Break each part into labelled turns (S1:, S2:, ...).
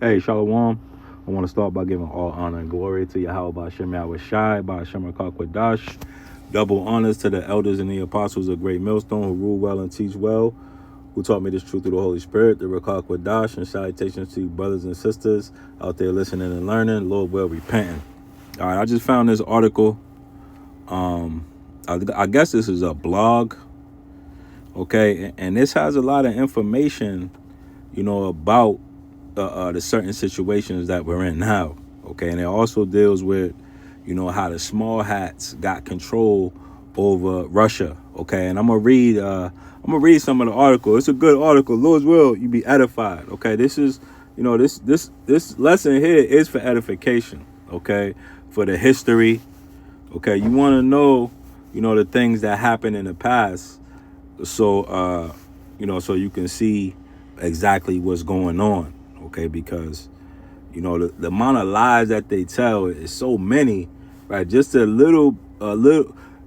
S1: Hey, Shalom. I want to start by giving all honor and glory to Yahweh Bashem Yahweh Shai, Bashem Kwadash. Double honors to the elders and the apostles of Great Millstone who rule well and teach well, who taught me this truth through the Holy Spirit, the Rakak Kwadash, and salutations to you brothers and sisters out there listening and learning, Lord well repenting. All right, I just found this article. I guess this is a blog, okay, and this has a lot of information, about the certain situations that we're in now, okay, and it also deals with, how the small hats got control over Russia, okay, and I'm gonna read some of the article. It's a good article. Lord's will, you be edified, okay. This is, this lesson here is for edification, okay, for the history, okay. You want to know, the things that happened in the past, so so you can see exactly what's going on, okay, because the amount of lies that they tell is so many, right? Just a little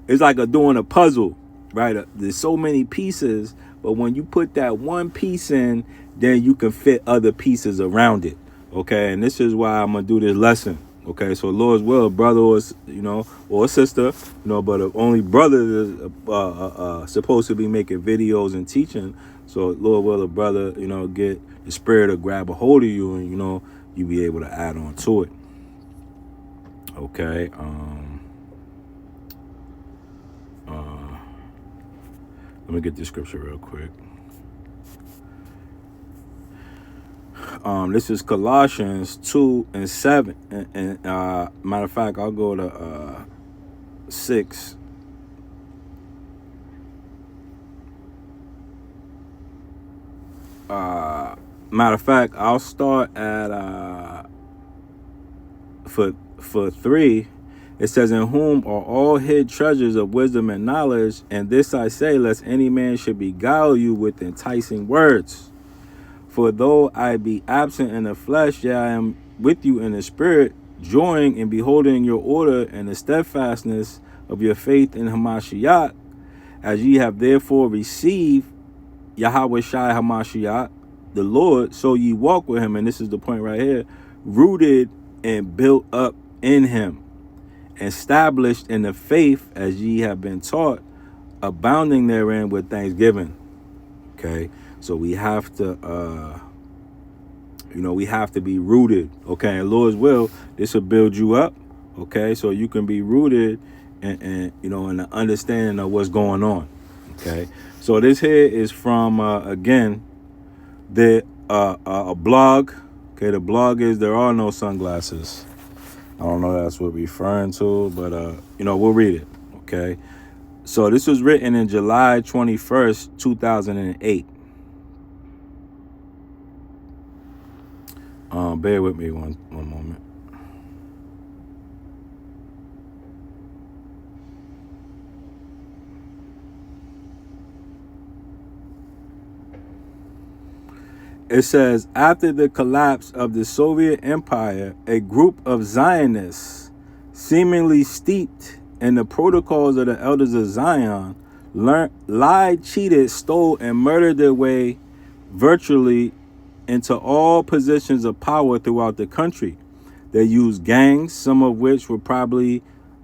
S1: it's like doing a puzzle, right? There's so many pieces, but when you put that one piece in, then you can fit other pieces around it, okay. And this is why I'm gonna do this lesson, okay. So Lord's will, brother or sister, but only brother is supposed to be making videos and teaching. So Lord will, a brother, get the spirit to grab a hold of you, and you be able to add on to it, okay. Let me get this scripture real quick. This is Colossians 2:7, and matter of fact, I'll go to 6. Matter of fact, I'll start at for 3. It says, in whom are all hid treasures of wisdom and knowledge, and this I say, lest any man should beguile you with enticing words. For though I be absent in the flesh, yet I am with you in the spirit, joying and beholding your order and the steadfastness of your faith in Hamashiach, as ye have therefore received Yahweh Shai Hamashiach, the Lord, so ye walk with him. And this is the point right here: rooted and built up in him, established in the faith as ye have been taught, abounding therein with thanksgiving. Okay, so we have to we have to be rooted, okay. And Lord's will, this will build you up, okay, so you can be rooted and in the understanding of what's going on, okay. So this here is from again a blog, okay. The blog is There Are No Sunglasses. I don't know that's what we're referring to, but we'll read it, okay. So this was written in July 21st, 2008. Bear with me one moment. It says, after the collapse of the Soviet Empire, a group of Zionists, seemingly steeped in the protocols of the elders of Zion, lied, cheated, stole, and murdered their way virtually into all positions of power throughout the country. They used gangs, some of which were probably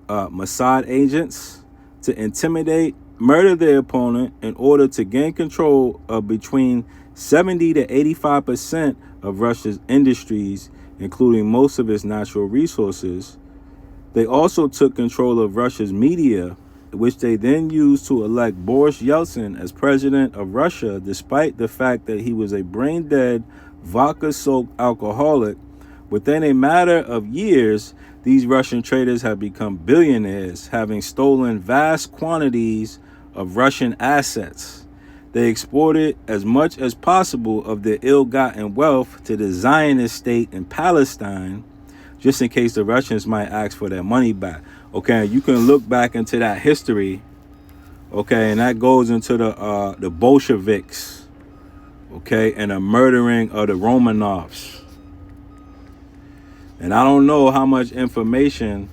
S1: Mossad agents, to intimidate, murder their opponent in order to gain control of between 70 to 85% of Russia's industries, including most of its natural resources. They also took control of Russia's media, which they then used to elect Boris Yeltsin as president of Russia, despite the fact that he was a brain-dead, vodka-soaked alcoholic. Within a matter of years, these Russian traders have become billionaires, having stolen vast quantities of Russian assets. They exported as much as possible of their ill-gotten wealth to the Zionist state in Palestine, just in case the Russians might ask for their money back. Okay, you can look back into that history, okay, and that goes into the Bolsheviks, okay, and the murdering of the Romanovs. And I don't know how much information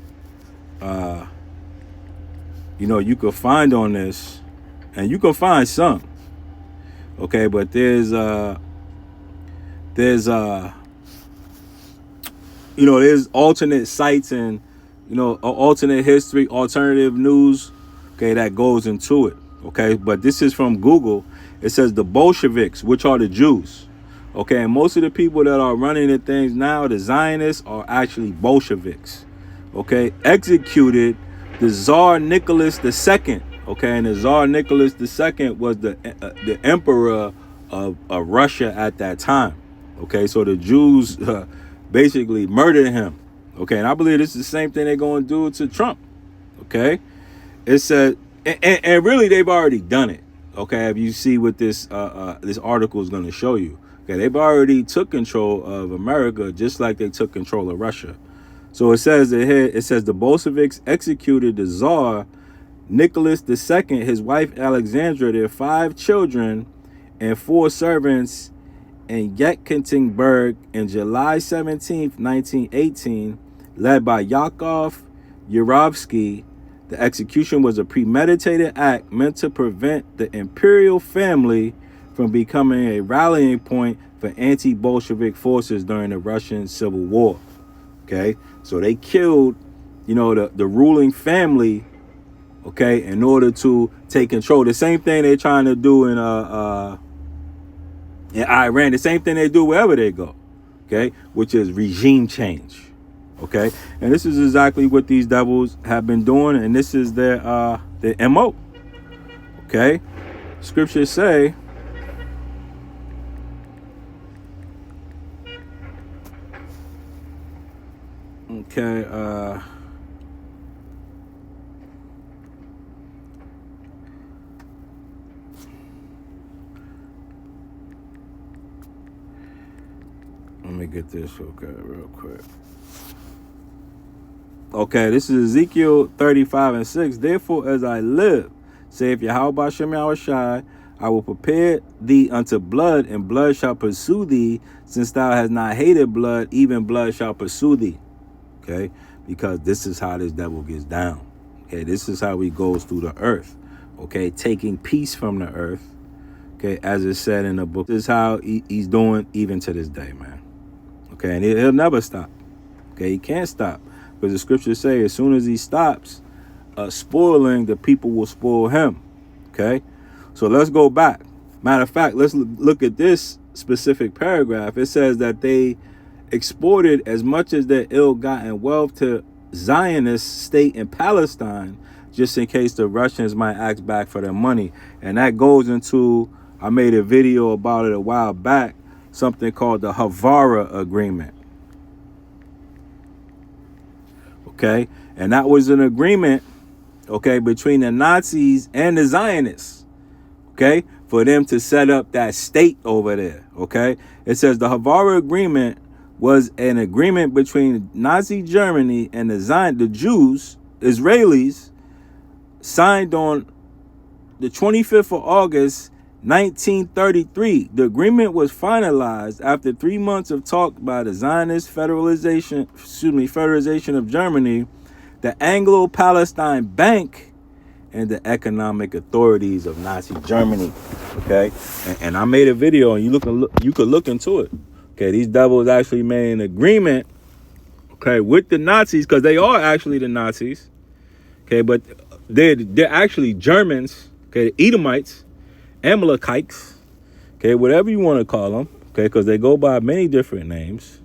S1: you could find on this, and you can find some, okay, but there's there's alternate sites and, alternate history, alternative news, okay, that goes into it, okay? But this is from Google. It says the Bolsheviks, which are the Jews, okay? And most of the people that are running the things now, the Zionists, are actually Bolsheviks, okay? Executed the Tsar Nicholas II, okay? And the Tsar Nicholas II was the emperor of Russia at that time, okay? So the Jews basically murdered him, okay? And I believe this is the same thing they're going to do to Trump, okay? It said, and really they've already done it, okay? If you see what this article is going to show you, okay? They've already took control of America just like they took control of Russia. So it says the Bolsheviks executed the Tsar Nicholas II, his wife Alexandra, their 5 children, and 4 servants in Yekaterinburg in July 17th, 1918, led by Yakov Yurovsky. The execution was a premeditated act meant to prevent the imperial family from becoming a rallying point for anti-Bolshevik forces during the Russian Civil War. Okay, so they killed, the ruling family, okay, in order to take control. The same thing they're trying to do in Iran, the same thing they do wherever they go, okay, which is regime change, okay? And this is exactly what these devils have been doing, and this is their MO, okay? Scriptures say, okay, let me get this, okay, real quick. Okay, this is Ezekiel 35:6. Therefore, as I live, saith Yahweh Shem Yahushai, I will prepare thee unto blood, and blood shall pursue thee, since thou hast not hated blood, even blood shall pursue thee. Okay, because this is how this devil gets down. Okay, this is how he goes through the earth. Okay, taking peace from the earth. Okay, as it said in the book, this is how he's doing even to this day, man. Okay, and he'll never stop. Okay, he can't stop. Because the scriptures say as soon as he stops spoiling, the people will spoil him. Okay, so let's go back. Matter of fact, let's look at this specific paragraph. It says that they exported as much as their ill-gotten wealth to Zionist state in Palestine, just in case the Russians might ask back for their money. And that goes into, I made a video about it a while back, something called the Havara Agreement. Okay, and that was an agreement, okay, between the Nazis and the Zionists, okay, for them to set up that state over there, okay. It says the Havara Agreement was an agreement between Nazi Germany and the Jews, Israelis, signed on the 25th of August, 1933. The agreement was finalized after 3 months of talk by the Zionist Federation of Germany, the Anglo-Palestine Bank, and the economic authorities of Nazi Germany. Okay, and I made a video, and you could look into it. Okay, these devils actually made an agreement, okay, with the Nazis, because they are actually the Nazis. Okay, but they're actually Germans. Okay, the Edomites, Amalekites, okay, whatever you want to call them, okay, because they go by many different names,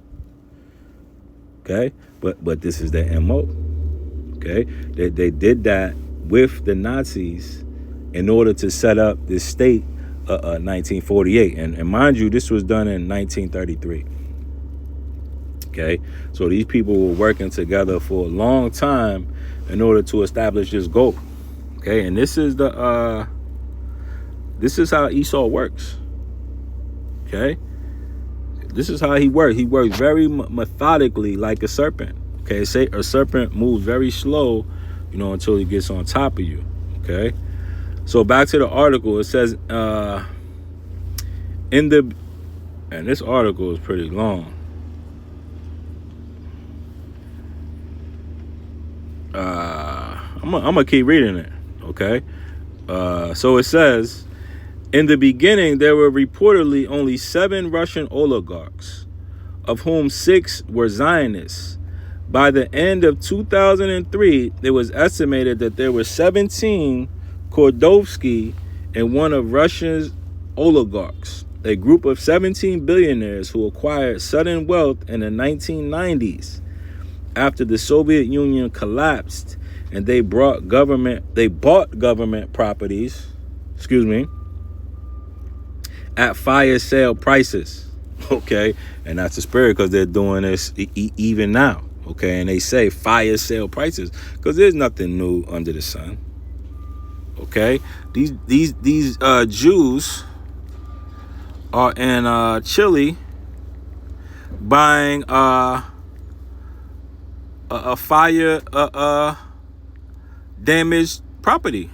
S1: okay, but this is their MO, okay. They did that with the Nazis in order to set up this state, 1948, and mind you, this was done in 1933, okay. So these people were working together for a long time in order to establish this goal, okay, and this is how Esau works, okay? This is how he works. He works very methodically like a serpent, okay? Say a serpent moves very slow, until he gets on top of you, okay? So back to the article. It says, and this article is pretty long. I'm gonna keep reading it, okay? So it says, in the beginning, there were reportedly only 7 Russian oligarchs, of whom 6 were Zionists. By the end of 2003, it was estimated that there were 17 Kordovsky and one of Russia's oligarchs, a group of 17 billionaires who acquired sudden wealth in the 1990s after the Soviet Union collapsed, and they bought government properties, at fire sale prices. Okay, and that's the spirit, because they're doing this even now. Okay, and they say fire sale prices because there's nothing new under the sun. Okay, these Jews are in Chile buying a fire damaged property.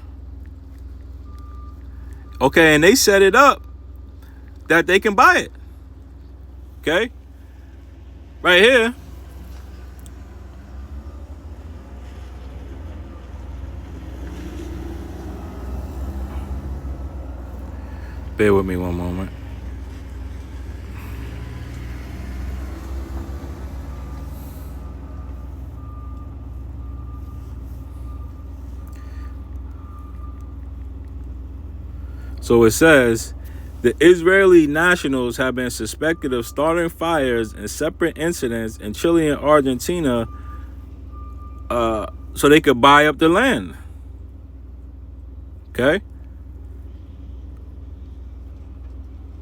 S1: Okay, and they set it up that they can buy it. Okay, right here. Bear with me one moment. So it says, the Israeli nationals have been suspected of starting fires in separate incidents in Chile and Argentina so they could buy up the land. Okay?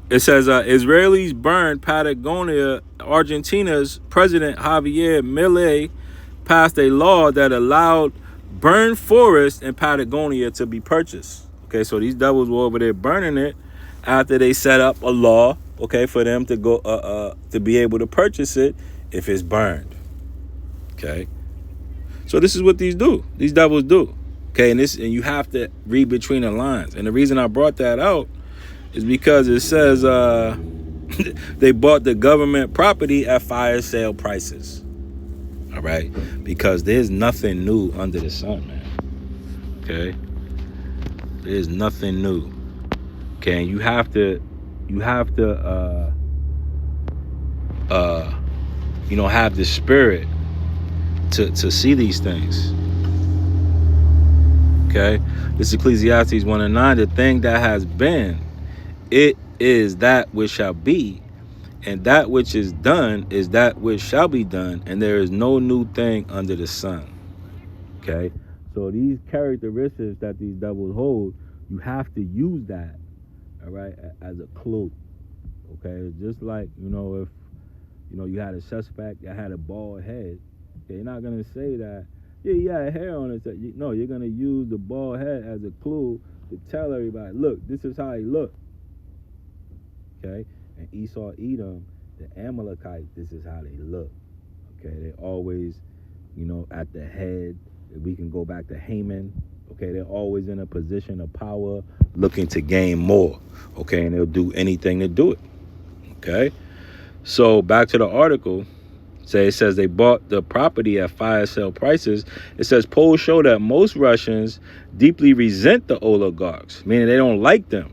S1: It says Israelis burned Patagonia. Argentina's President Javier Milei passed a law that allowed burned forests in Patagonia to be purchased. Okay, so these devils were over there burning it after they set up a law, okay, for them to go to be able to purchase it if it's burned. Okay, so this is what these devils do. Okay, and you have to read between the lines. And the reason I brought that out is because it says they bought the government property at fire sale prices. All right, because there's nothing new under the sun, man. Okay, there's nothing new. Okay, and you have to have the spirit to see these things. Okay, this is Ecclesiastes 1:9. The thing that has been, it is that which shall be, and that which is done is that which shall be done, and there is no new thing under the sun. Okay, so these characteristics that these devils hold, you have to use that, all right, as a clue. Okay, just like, if you had a suspect that had a bald head, okay, you're not gonna say that, yeah, he had hair on it. No, you're gonna use the bald head as a clue to tell everybody, look, this is how he looked. Okay, and Esau, Edom, the Amalekites, this is how they look. Okay, they always, at the head. We can go back to Haman. Okay, they're always in a position of power, looking to gain more. Okay, and they'll do anything to do it. Okay, so back to the article. It says they bought the property at fire sale prices. It says polls show that most Russians deeply resent the oligarchs, meaning they don't like them.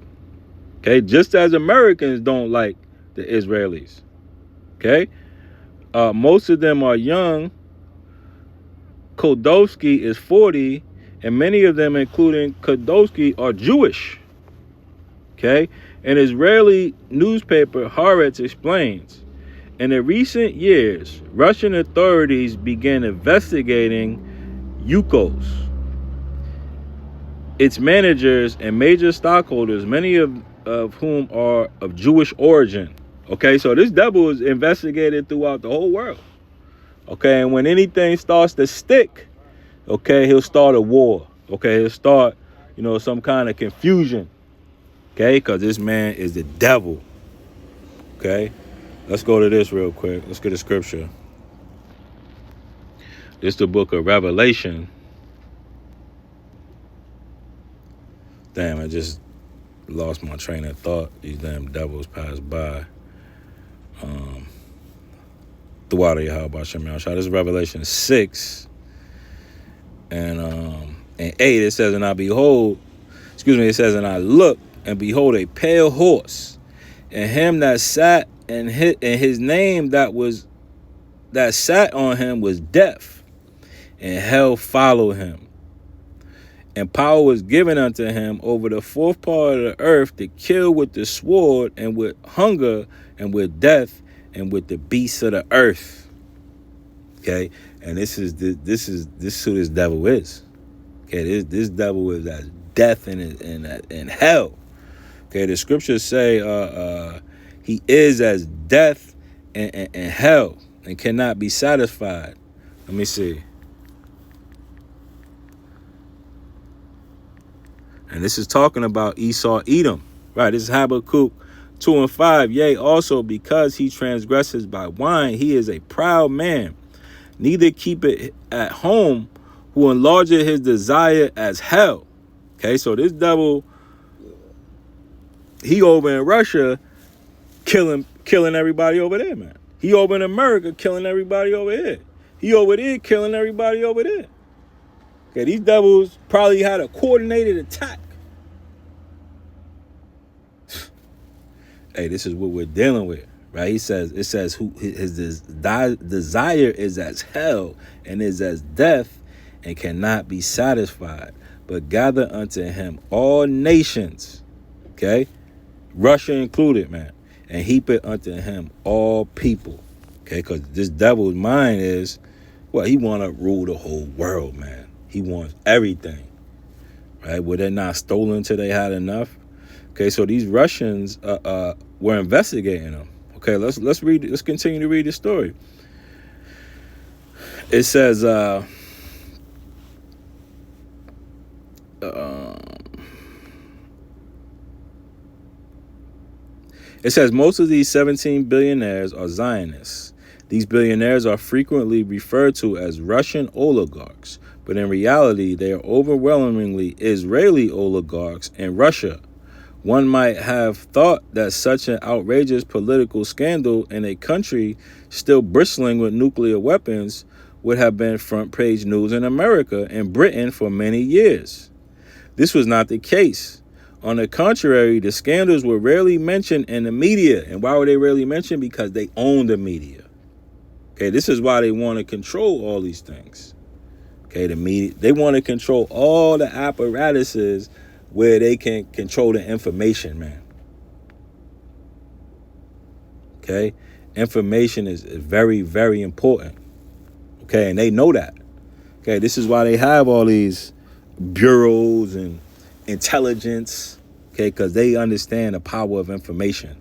S1: Okay, just as Americans don't like the Israelis. Okay, most of them are young. Kordovsky is 40, and many of them, including Kordovsky, are Jewish. Okay, an Israeli newspaper, Haaretz, explains, in the recent years, Russian authorities began investigating Yukos, its managers and major stockholders, many of whom are of Jewish origin. Okay, so this devil is investigated throughout the whole world. Okay, and when anything starts to stick, okay, he'll start a war. Okay, he'll start, some kind of confusion. Okay, because this man is the devil. Okay, let's go to this real quick. Let's get a scripture. This is the book of Revelation. Damn, I just lost my train of thought. These damn devils passed by. This is Revelation 6 and 8. It says, and I looked, and behold, a pale horse, And him that sat and his name that sat on him was death, and hell followed him. And power was given unto him over the fourth part of the earth to kill with the sword and with hunger and with death and with the beasts of the earth. Okay, and this is who this devil is. Okay, this devil is as death and hell. Okay, the scriptures say he is as death and hell and cannot be satisfied. Let me see. And this is talking about Esau, Edom. Right, this is Habakkuk 2 and 5. Yea, also because he transgresses by wine, he is a proud man. Neither keep it at home, who enlargeth his desire as hell. Okay, so this devil, he over in Russia killing everybody over there, man. He over in America killing everybody over here. He over there killing everybody over there. Okay, these devils probably had a coordinated attack. Hey, this is what we're dealing with, right? It says who his desire is as hell and is as death and cannot be satisfied, but gather unto him all nations, okay? Russia included, man, and heap it unto him all people, okay? Because this devil's mind is, well, he want to rule the whole world, man. He wants everything, right? Well, they're not stolen till they had enough. Okay, so these Russians were investigating them. Okay, let's continue to read the story. It says most of these 17 billionaires are Zionists. These billionaires are frequently referred to as Russian oligarchs, but in reality, they are overwhelmingly Israeli oligarchs in Russia. One might have thought that such an outrageous political scandal in a country still bristling with nuclear weapons would have been front page news in America and Britain for many years. This was not the case. On the contrary, the scandals were rarely mentioned in the media. And why were they rarely mentioned? Because they own the media. Okay, this is why they want to control all these things. Okay, the media, they want to control all the apparatuses where they can control the information, man. Okay? Information is very, very important. Okay, and they know that. Okay, this is why they have all these bureaus and intelligence. Okay, because they understand the power of information.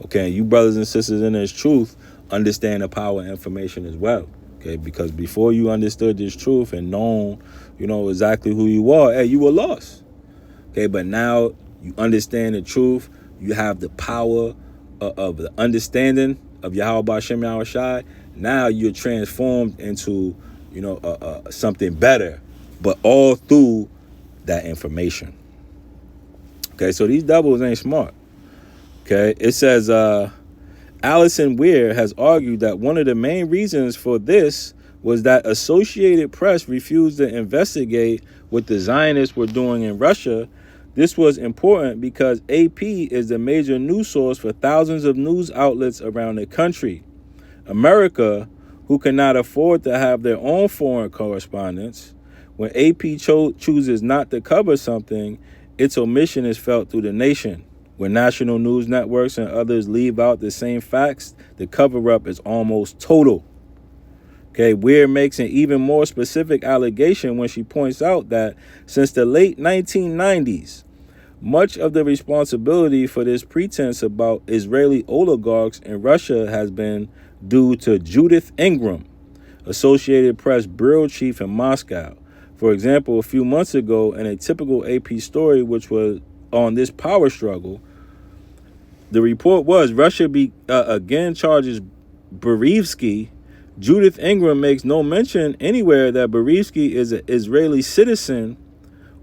S1: Okay, and you brothers and sisters in this truth understand the power of information as well. Okay, because before you understood this truth and known, exactly who you are, hey, you were lost. Okay, but now you understand the truth. You have the power of the understanding of Yahweh B'Shem Yahweh Shai. Now you're transformed into, something better, but all through that information. Okay, so these devils ain't smart. Okay, it says, Allison Weir has argued that one of the main reasons for this was that Associated Press refused to investigate what the Zionists were doing in Russia. This was important because AP is the major news source for thousands of news outlets around the country. America, who cannot afford to have their own foreign correspondents, when AP chooses not to cover something, its omission is felt through the nation. When national news networks and others leave out the same facts, the cover-up is almost total. Okay, Weir makes an even more specific allegation when she points out that since the late 1990s, much of the responsibility for this pretense about Israeli oligarchs in Russia has been due to Judith Ingram, Associated Press bureau chief in Moscow. For example, a few months ago, in a typical AP story which was on this power struggle, the report was Russia again charges Berevsky. Judith Ingram makes no mention anywhere that Berevsky is an Israeli citizen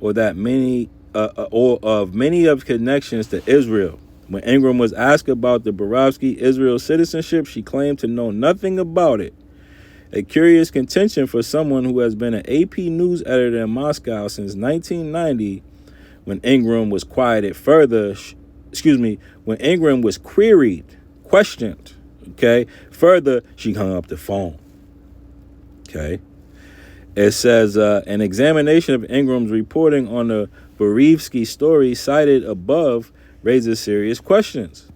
S1: or that many of connections to Israel. When Ingram was asked about the Berevsky Israel citizenship, she claimed to know nothing about it. A curious contention for someone who has been an AP news editor in Moscow since 1990. When Ingram was quieted further, when Ingram was questioned, okay, further, she hung up the phone, okay. It says, an examination of Ingram's reporting on the Berevsky story cited above raises serious questions.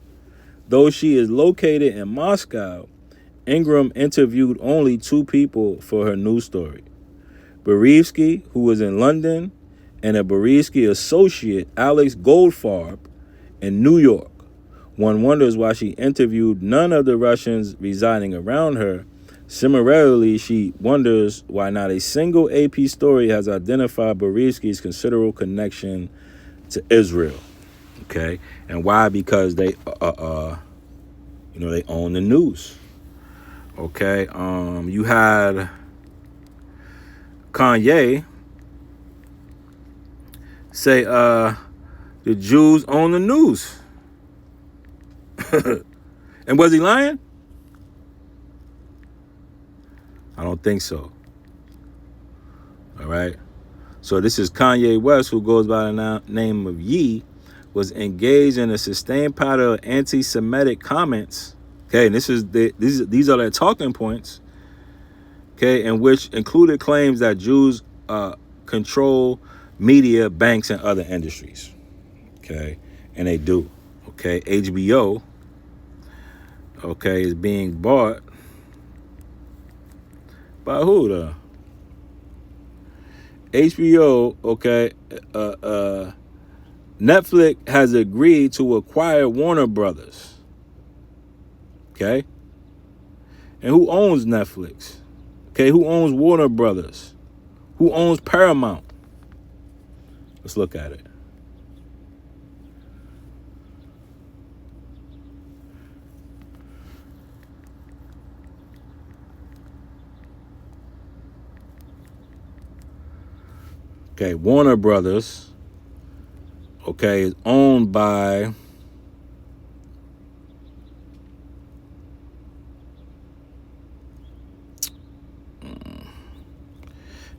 S1: Though she is located in Moscow, Ingram interviewed only 2 people for her news story. Berevsky, who was in London, and a Berevsky associate, Alex Goldfarb, in New York. One wonders why she interviewed none of the Russians residing around her. Similarly, she wonders why not a single AP story has identified Berevsky's considerable connection to Israel. Okay, and why? Because they, they own the news. Okay, you had Kanye say, the Jews own the news. And was he lying? I don't think so. All right. So this is Kanye West, who goes by the name of Ye, was engaged in a sustained pattern of anti-Semitic comments. Okay, and these are their talking points. Okay, and which included claims that Jews control media, banks, and other industries. Okay, and they do. Okay, HBO, okay, is being bought by who though? HBO, okay, Netflix has agreed to acquire Warner Brothers. Okay, and who owns Netflix? Okay, who owns Warner Brothers? Who owns Paramount? Let's look at it. Okay, Warner Brothers, okay, is owned by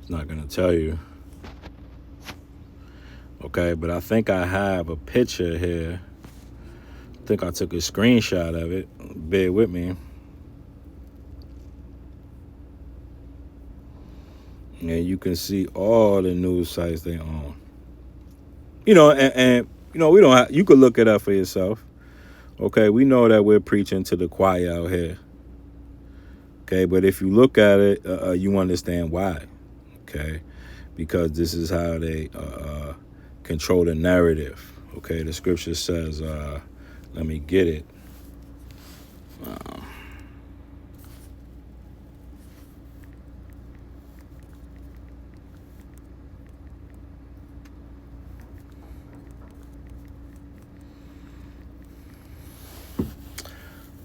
S1: it's not going to tell you. Okay, but I think I have a picture here. I think I took a screenshot of it. Bear with me. And you can see all the news sites they own. And we don't have, you could look it up for yourself. Okay, we know that we're preaching to the choir out here. Okay, but if you look at it, you understand why. Okay, because this is how they control the narrative. Okay, the scripture says, let me get it.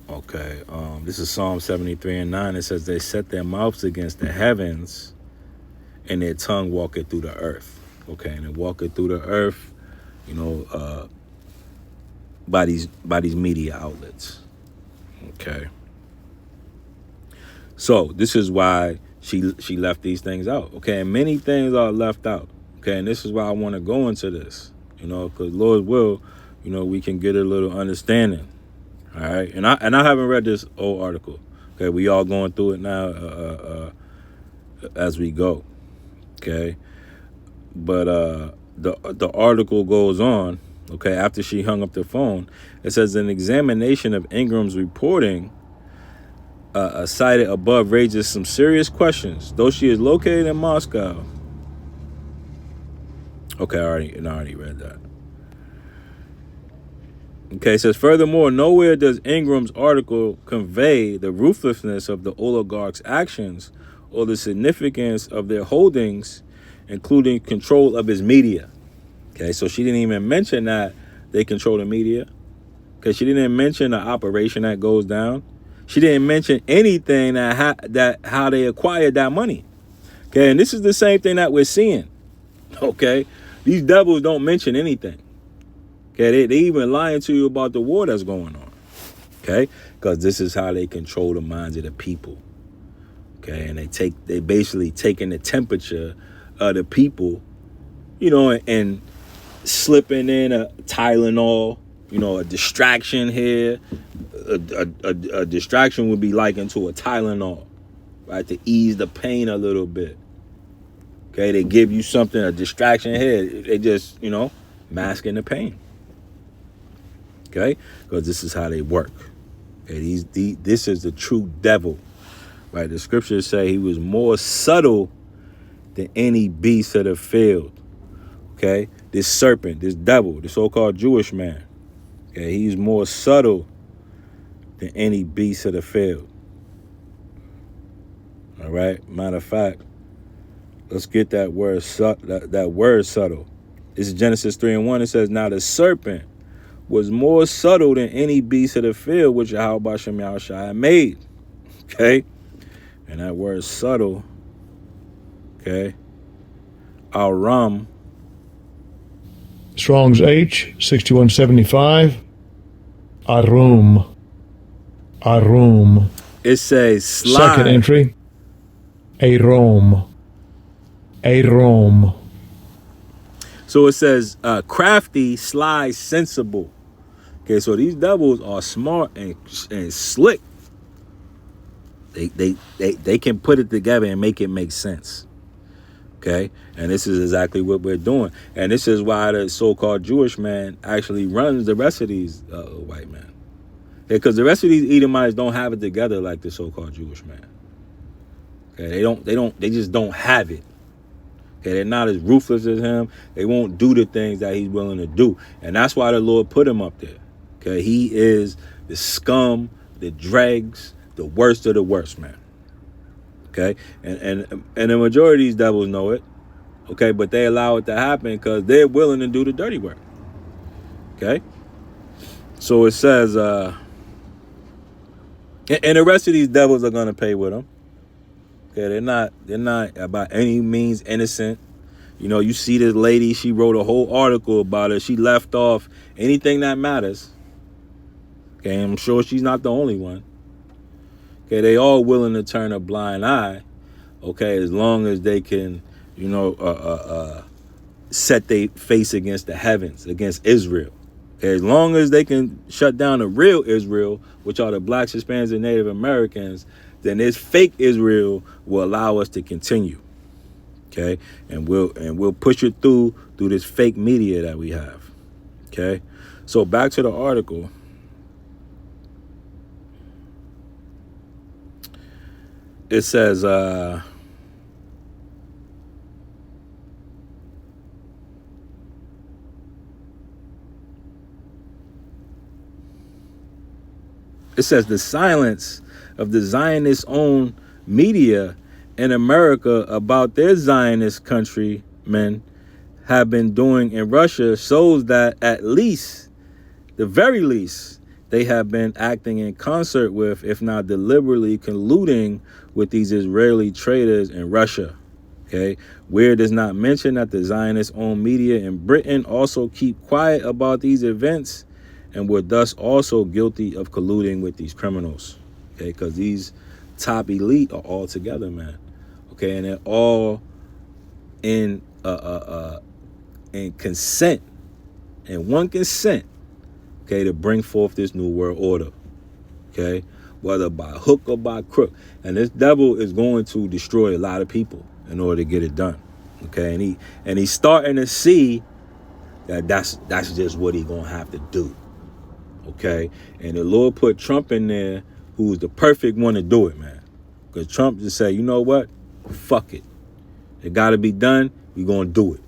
S1: Okay, this is Psalm 73:9. It says, they set their mouths against the heavens, and their tongue walketh through the earth. Okay, and it walketh through the earth, by these media outlets. Okay. So this is why she left these things out. Okay, and many things are left out. Okay, and this is why I want to go into this. Because Lord's will, we can get a little understanding. All right, and I haven't read this old article. Okay, we all going through it now as we go. Okay, but the article goes on. Okay, after she hung up the phone, it says an examination of Ingram's reporting cited above raises some serious questions. Though she is located in Moscow. Okay, I already read that. Okay, it says, furthermore, nowhere does Ingram's article convey the ruthlessness of the oligarchs' actions or the significance of their holdings, including control of his media. Okay, so she didn't even mention that they control the media. Okay, she didn't mention the operation that goes down. She didn't mention anything that how they acquired that money. Okay, and this is the same thing that we're seeing. Okay, these devils don't mention anything. Okay, they even lying to you about the war that's going on. Okay, because this is how they control the minds of the people. Okay, and they basically taking the temperature of the people, and slipping in a Tylenol, a distraction here. A distraction would be likened to a Tylenol, right? To ease the pain a little bit. Okay, they give you something, a distraction here. They just, masking the pain. Okay, because this is how they work. Okay, this is the true devil, right? The scriptures say he was more subtle than any beast of the field. Okay, this serpent, this devil, the so-called Jewish man. Okay, he's more subtle than any beast of the field. All right. Matter of fact, let's get that word subtle. This is Genesis 3:1. It says, "Now the serpent was more subtle than any beast of the field which Yahweh Shem Yahushua made." Okay, and that word subtle. Okay, Aram.
S2: Strong's H 6175. Arum.
S1: It says sly.
S2: Second entry. Arom.
S1: So it says crafty, sly, sensible. Okay, so these devils are smart and slick. They can put it together and make it make sense. Okay, and this is exactly what we're doing, and this is why the so-called Jewish man actually runs the rest of these white men. Because the rest of these Edomites don't have it together like the so-called Jewish man. Okay, they just don't have it. Okay, they're not as ruthless as him. They won't do the things that he's willing to do. And that's why the Lord put him up there. Okay, he is the scum, the dregs, the worst of the worst, man. Okay, and the majority of these devils know it. Okay, but they allow it to happen because they're willing to do the dirty work. Okay, so it says, and the rest of these devils are gonna pay with them. Okay, they're not by any means innocent. You see this lady, she wrote a whole article about it. She left off anything that matters. Okay, I'm sure she's not the only one. Okay, they all willing to turn a blind eye. Okay, as long as they can, set their face against the heavens, against Israel. Okay, as long as they can shut down the real Israel, which are the blacks, Hispanics, and Native Americans, then this fake Israel will allow us to continue. Okay, and we'll push it through this fake media that we have. Okay, so back to the article. It says, the silence of the Zionist-owned media in America about their Zionist countrymen have been doing in Russia shows that at least, the very least, they have been acting in concert with, if not deliberately colluding with these Israeli traitors in Russia. Okay, Weir does not mention that the Zionist-owned media in Britain also keep quiet about these events and were thus also guilty of colluding with these criminals. Okay, because these top elite are all together, man. Okay, and they're all in consent, and one consent. Okay, to bring forth this new world order. Okay, whether by hook or by crook, and this devil is going to destroy a lot of people in order to get it done. Okay, and he's starting to see that that's just what he's gonna have to do. Okay, and the Lord put Trump in there, who's the perfect one to do it, man. Because Trump just said, you know what? Fuck it. It got to be done. We're going to do it.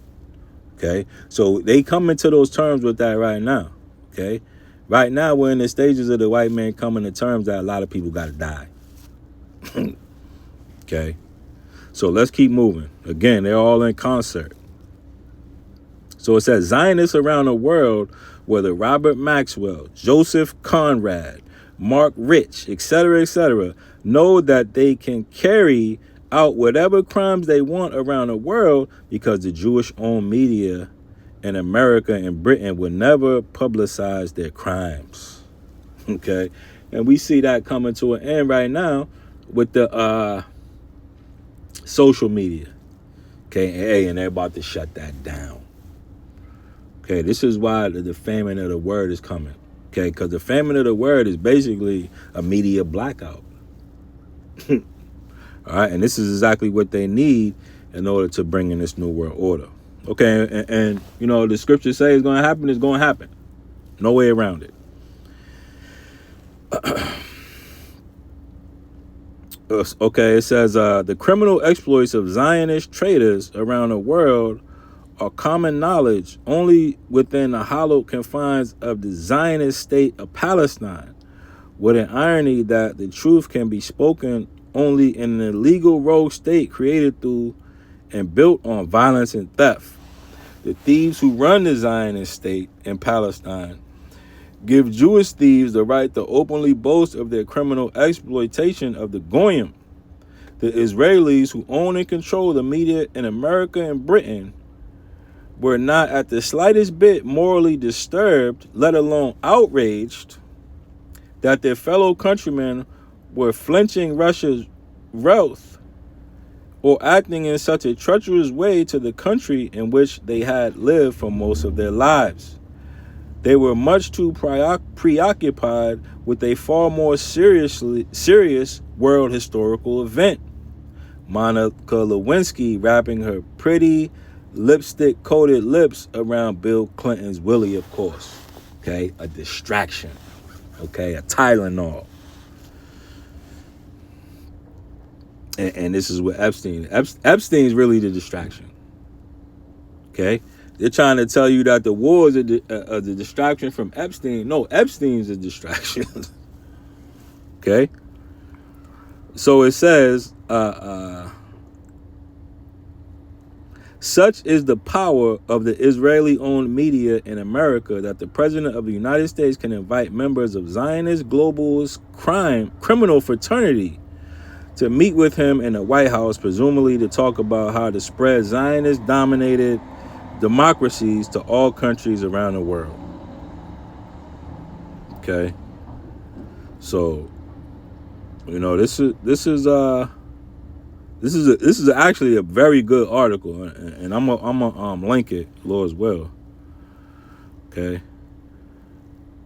S1: Okay, so they come into those terms with that right now. Okay, right now we're in the stages of the white man coming to terms that a lot of people got to die. Okay, so let's keep moving. Again, they're all in concert. So it says Zionists around the world, whether Robert Maxwell, Joseph Conrad, Mark Rich, etc., know that they can carry out whatever crimes they want around the world because the Jewish-owned media in America and Britain will never publicize their crimes. Okay, and we see that coming to an end right now with the social media. Okay, and they're about to shut that down. Okay, this is why the famine of the word is coming. Okay, because the famine of the word is basically a media blackout. All right, and this is exactly what they need in order to bring in this new world order. Okay, and you know, the scriptures say it's going to happen, it's going to happen. No way around it. Okay, it says the criminal exploits of Zionist traders around the world are common knowledge only within the hallowed confines of the Zionist state of Palestine, with an irony that the truth can be spoken only in an illegal rogue state created through and built on violence and theft. The thieves who run the Zionist state in Palestine give Jewish thieves the right to openly boast of their criminal exploitation of the Goyim. The Israelis who own and control the media in America and Britain were not at the slightest bit morally disturbed, let alone outraged, that their fellow countrymen were flinching Russia's wrath or acting in such a treacherous way to the country in which they had lived for most of their lives. They were much too preoccupied with a far more serious world historical event. Monica Lewinsky wrapping her pretty lipstick-coated lips around Bill Clinton's Willie, of course. Okay, a distraction. Okay, a Tylenol. And this is what Epstein's really the distraction. Okay, they're trying to tell you that the war is the distraction from Epstein. No, Epstein's a distraction. Okay, so it says, such is the power of the Israeli-owned media in America that the President of the United States can invite members of Zionist globalist criminal fraternity to meet with him in the White House, presumably to talk about how to spread Zionist-dominated democracies to all countries around the world. Okay, so you know this is actually a very good article, and I'm a link it, Lord's will. Okay,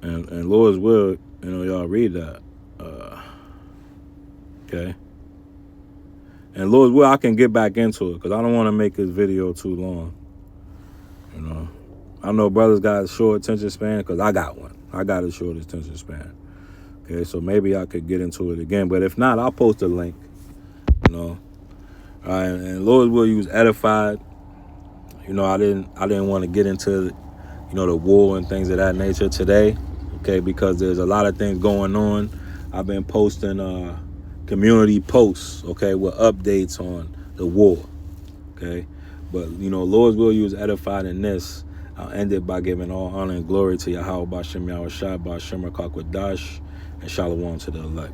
S1: and Lord's will, you know, y'all read that. Okay. And Lord's will, I can get back into it because I don't want to make this video too long. You know, I know brothers got a short attention span because I got one. I got a short attention span. Okay, so maybe I could get into it again, but if not, I'll post a link. You know, all right, and Lord's will, use edified. You know, I didn't want to get into, you know, the war and things of that nature today. Okay, because there's a lot of things going on. I've been posting community posts, okay, with updates on the war, okay? But, you know, Lord's will, use edified in this. I'll end it by giving all honor and glory to Yahweh Bashem Yahushua Bashem Rakakwadash and Shalom to the elect.